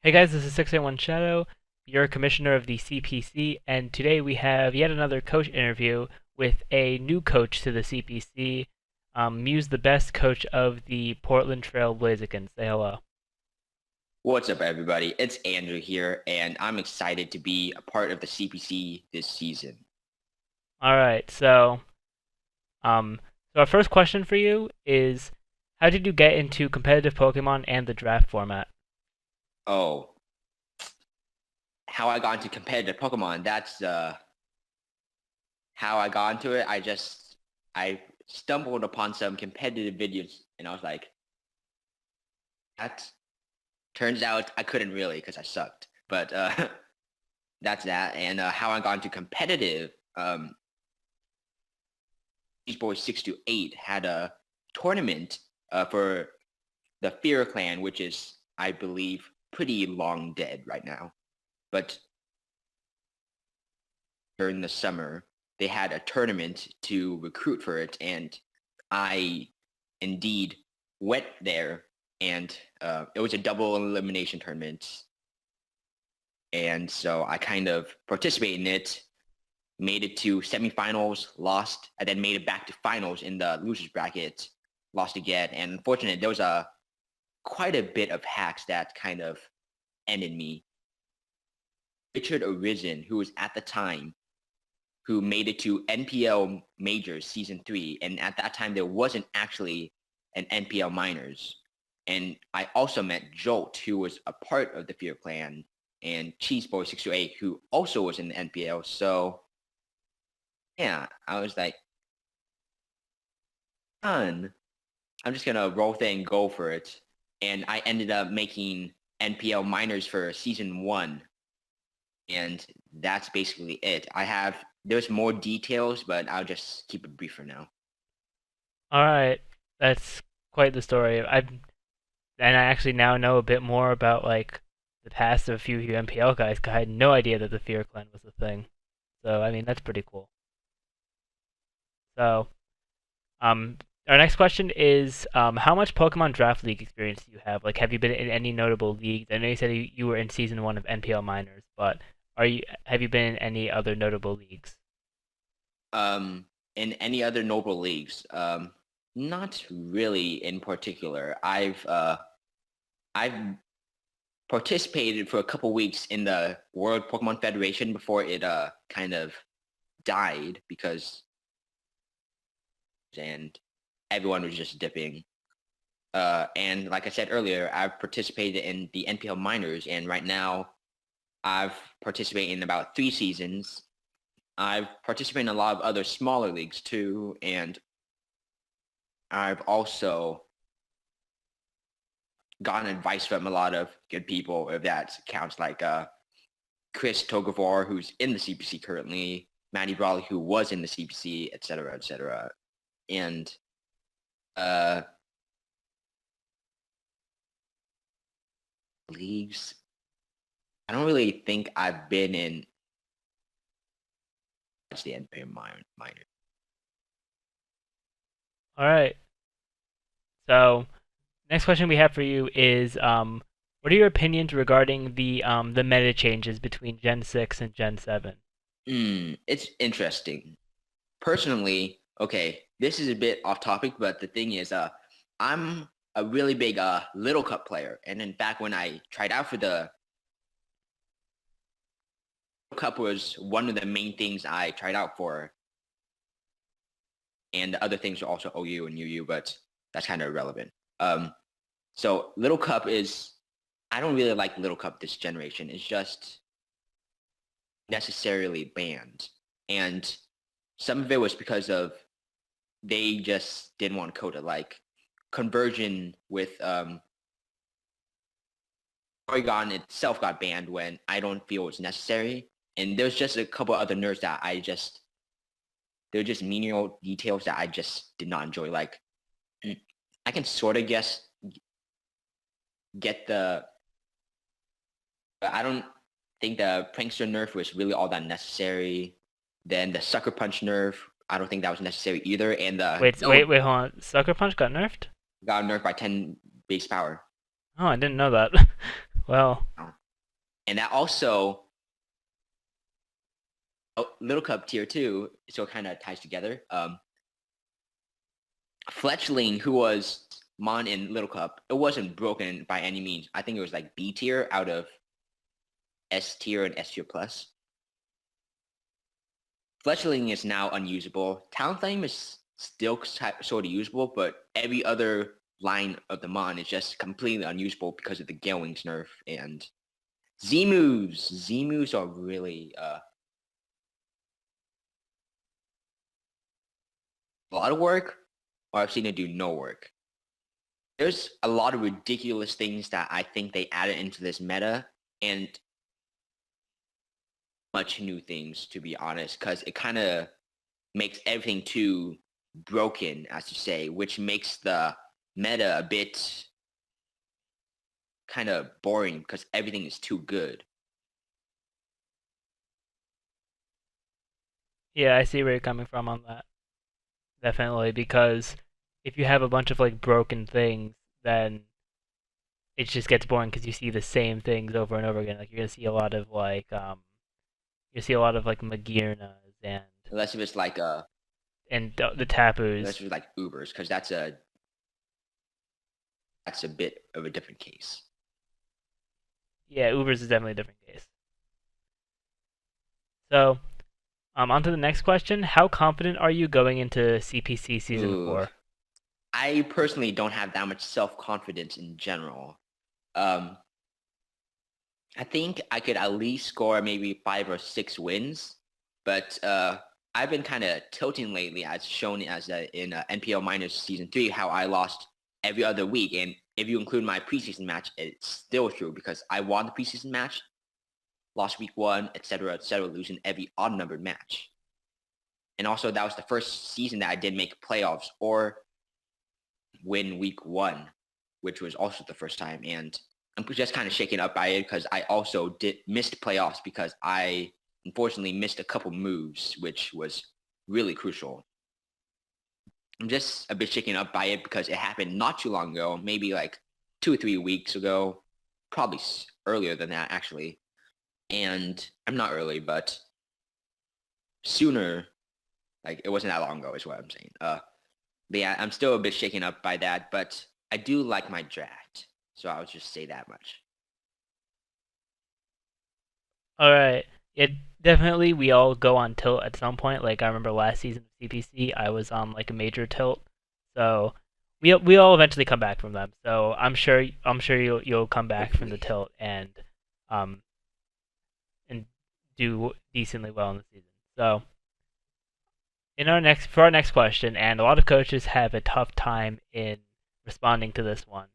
Hey guys, this is 681 Shadow, your commissioner of the CPC, and today we have yet another coach interview with a new coach to the CPC, Mewsthebest, coach of the Portland Trail Blazikens. Say hello. What's up, everybody? It's Andrew here, and I'm excited to be a part of the CPC this season. Alright, um, so our first question for you is, how did you get into competitive Pokemon and the draft format? Oh, how I got into competitive Pokemon, that's how I got into it. I stumbled upon some competitive videos, and I was like, that turns out I couldn't really because I sucked. But that's that. And how I got into competitive, these boys 6 to 8 had a tournament for the Fear Clan, which is, I believe, pretty long dead right now. But during the summer, they had a tournament to recruit for it, and I indeed went there, and it was a double elimination tournament. And so I kind of participated in it, made it to semifinals, lost, and then made it back to finals in the losers bracket, lost again. And unfortunately, there was quite a bit of hacks that kind of ended me. Richard Arisen, who was at the time, who made it to NPL Majors Season 3, and at that time there wasn't actually an NPL Minors. And I also met Jolt, who was a part of the Fear Clan, and Cheeseboy 628, who also was in the NPL. So yeah, I was like, fun. I'm just gonna roll thing and go for it. And I ended up making NPL Minors for Season 1. And that's basically it. There's more details, but I'll just keep it brief for now. Alright, that's quite the story. And I actually now know a bit more about like the past of a few MPL guys. 'Cause I had no idea that the Fear Clan was a thing. So I mean that's pretty cool. So um, our next question is how much Pokemon Draft League experience do you have? Like, have you been in any notable leagues? I know you said you were in season one of NPL Minors, but have you been in any other notable leagues? In any other noble leagues, not really in particular. I've participated for a couple weeks in the World Pokemon Federation before it kind of died because and everyone was just dipping. And like I said earlier, I've participated in the NPL Minors, and right now I've participated in about 3 seasons. I've participated in a lot of other smaller leagues too, and I've also gotten advice from a lot of good people, if that counts, like Chris Togavar, who's in the CPC currently, Matty Brawley, who was in the CPC, et cetera, et cetera. And uh, leagues, I don't really think I've been in the NBA minor. All right. So next question we have for you is what are your opinions regarding the meta changes between Gen 6 and Gen 7? It's interesting. Personally, okay, this is a bit off topic, but the thing is, I'm a really big Little Cup player, and in fact, when I tried out for the Little Cup was one of the main things I tried out for, and the other things are also OU and UU, but that's kind of irrelevant. So Little Cup is, I don't really like Little Cup this generation. It's just necessarily banned, and some of it was because of they just didn't want to code it. Like conversion with Oregon itself got banned when I don't feel it's necessary. And there's just a couple other nerds that they're just menial details that I just did not enjoy. Like I can sort of get but I don't think the prankster nerf was really all that necessary. Then the sucker punch nerf, I don't think that was necessary either. And the Wait, hold on. Sucker Punch got nerfed? got nerfed by 10 base power. Oh, I didn't know that. Well, And that also, Little Cup Tier 2, so it kind of ties together. Fletchling, who was Mon in Little Cup, it wasn't broken by any means. I think it was like B tier out of S tier and S tier plus. Fletchling is now unusable. Talonflame is still sort of usable, but every other line of the Mon is just completely unusable because of the Gale Wings nerf. And Z-moves are really a lot of work, or I've seen it do no work. There's a lot of ridiculous things that I think they added into this meta, and much new things, to be honest, because it kind of makes everything too broken, as you say, which makes the meta a bit kind of boring because everything is too good. Yeah, I see where you're coming from on that. Definitely, because if you have a bunch of like broken things, then it just gets boring because you see the same things over and over again. Like you're gonna see a lot of you see a lot of like Magirnas Unless if it's like the Tapus. unless it's like Ubers, because that's a bit of a different case. Yeah, Ubers is definitely a different case. So, on to the next question. How confident are you going into CPC Season Ooh, 4? I personally don't have that much self-confidence in general. Um, I think I could at least score maybe 5 or 6 wins, but I've been kind of tilting lately, as shown as in NPL Minors Season 3, how I lost every other week. And if you include my preseason match, it's still true because I won the preseason match, lost week 1, etc., losing every odd-numbered match. And also, that was the first season that I did make playoffs or win week 1, which was also the first time. And I'm just kind of shaken up by it because I also missed playoffs because I unfortunately missed a couple moves, which was really crucial. I'm just a bit shaken up by it because it happened not too long ago, maybe like 2 or 3 weeks ago, probably earlier than that actually. And I'm not early, but sooner, like it wasn't that long ago is what I'm saying. But yeah, I'm still a bit shaken up by that, but I do like my draft. So I'll just say that much. All right. Yeah, definitely. We all go on tilt at some point. Like I remember last season of CPC, I was on like a major tilt. So we all eventually come back from them. So I'm sure you'll come back from the Hopefully. tilt um and do decently well in the season. So for our next question, and a lot of coaches have a tough time in responding to this one.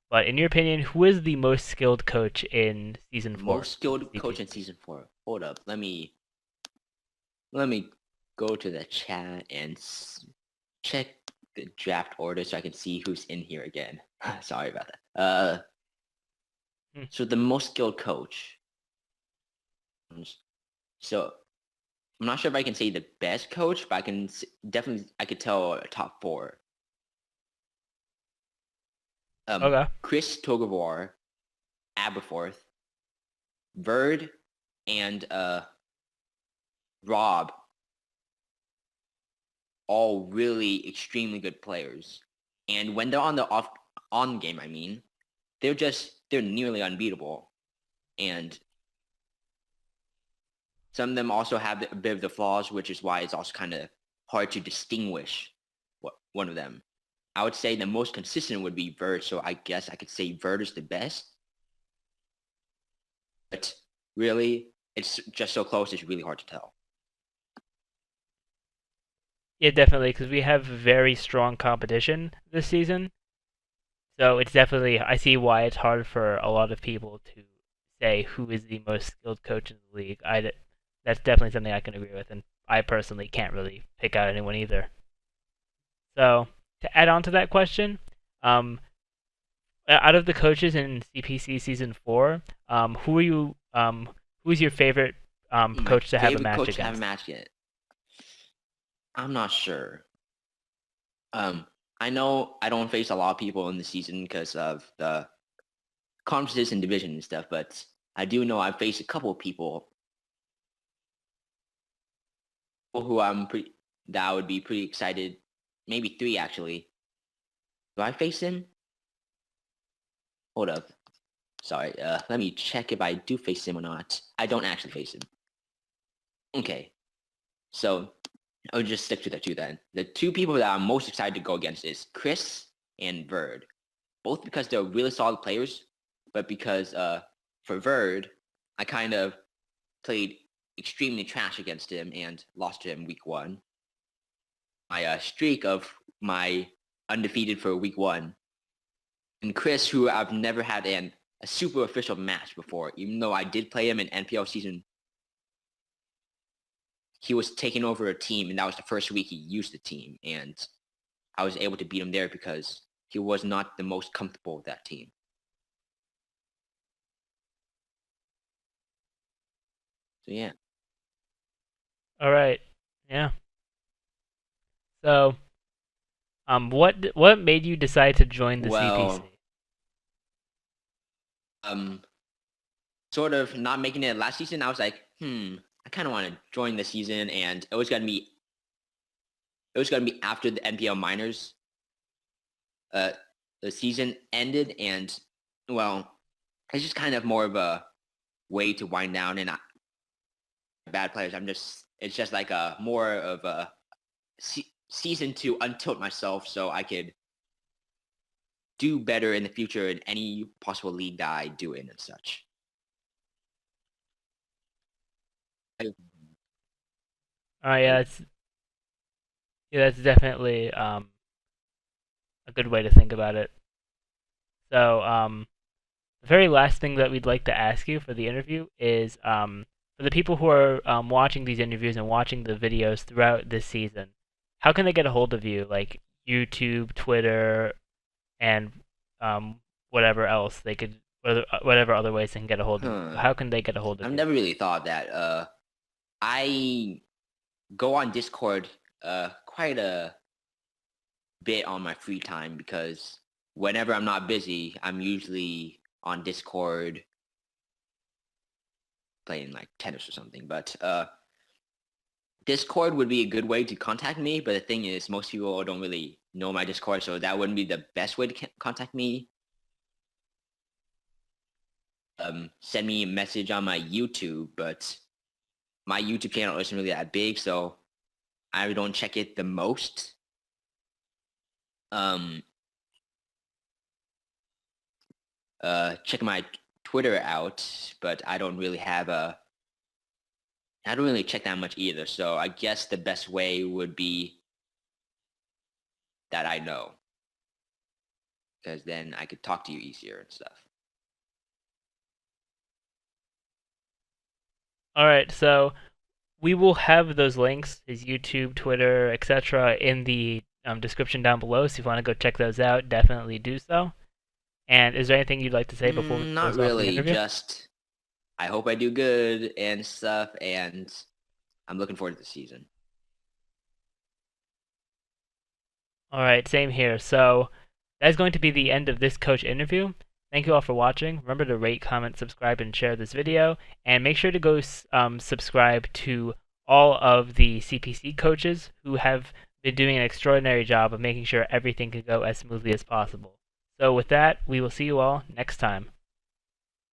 But in your opinion, who is the most skilled coach in season The 4 most of the skilled coach in CPC? season 4. Hold up. Let me go to the chat and check the draft order so I can see who's in here again. Sorry about that. Hmm. So the most skilled coach. So I'm not sure if I can say the best coach, but I can definitely I could tell a top 4. Okay. Chris Togavor, Aberforth, Verd, and Rob, all really extremely good players. And when they're on the on game, I mean, they're nearly unbeatable. And some of them also have a bit of the flaws, which is why it's also kind of hard to distinguish one of them. I would say the most consistent would be Verd, so I guess I could say Verd is the best. But really, it's just so close, it's really hard to tell. Yeah, definitely, because we have very strong competition this season. So it's definitely, I see why it's hard for a lot of people to say who is the most skilled coach in the league. That's definitely something I can agree with, and I personally can't really pick out anyone either. So to add on to that question, um, out of the coaches in CPC season 4, who is your favorite My coach to have a favorite match coach to have a against? match yet? I'm not sure. Um, I know I don't face a lot of people in the season because of the conferences and division and stuff, but I do know I faced a couple of people who that I would be pretty excited. Maybe 3 actually. Do I face him? Hold up. Sorry. Let me check if I do face him or not. I don't actually face him. Okay. So I'll just stick to the 2 then. The 2 people that I'm most excited to go against is Chris and Verd. Both because they're really solid players, but because for Verd, I kind of played extremely trash against him and lost to him week 1. My streak of my undefeated for week 1. And Chris, who I've never had a super official match before, even though I did play him in NPL season. He was taking over a team, and that was the first week he used the team, and I was able to beat him there because he was not the most comfortable with that team. So yeah. All right. Yeah. So, what made you decide to join the CPC? Sort of not making it last season, I was like, I kind of want to join the season, and it was gonna be after the NPL minors. The season ended, and well, it's just kind of more of a way to wind down and bad players. It's just like a more of a season to untilt myself so I could do better in the future in any possible league that I do in and such. All right, that's definitely a good way to think about it. So, the very last thing that we'd like to ask you for the interview is for the people who are watching these interviews and watching the videos throughout this season, how can they get a hold of you? Like YouTube, Twitter, and whatever else they could, whatever other ways they can get a hold of you. How can they get a hold of you? I've never really thought of that. I go on Discord quite a bit on my free time because whenever I'm not busy, I'm usually on Discord playing like tennis or something. But Discord would be a good way to contact me. But the thing is, most people don't really know my Discord, so that wouldn't be the best way to contact me. Send me a message on my YouTube, but my YouTube channel isn't really that big, so I don't check it the most. Check my Twitter out, but I don't really check that much either. So I guess the best way would be that I know, because then I could talk to you easier and stuff. All right, so we will have those links, his YouTube, Twitter, etc., in the description down below. So if you want to go check those out, definitely do so. And is there anything you'd like to say before we close Not off the really, interview? just I hope I do good and stuff, and I'm looking forward to the season. All right, same here. So that's going to be the end of this coach interview. Thank you all for watching. Remember to rate, comment, subscribe, and share this video. And make sure to go subscribe to all of the CPC coaches who have been doing an extraordinary job of making sure everything can go as smoothly as possible. So with that, we will see you all next time.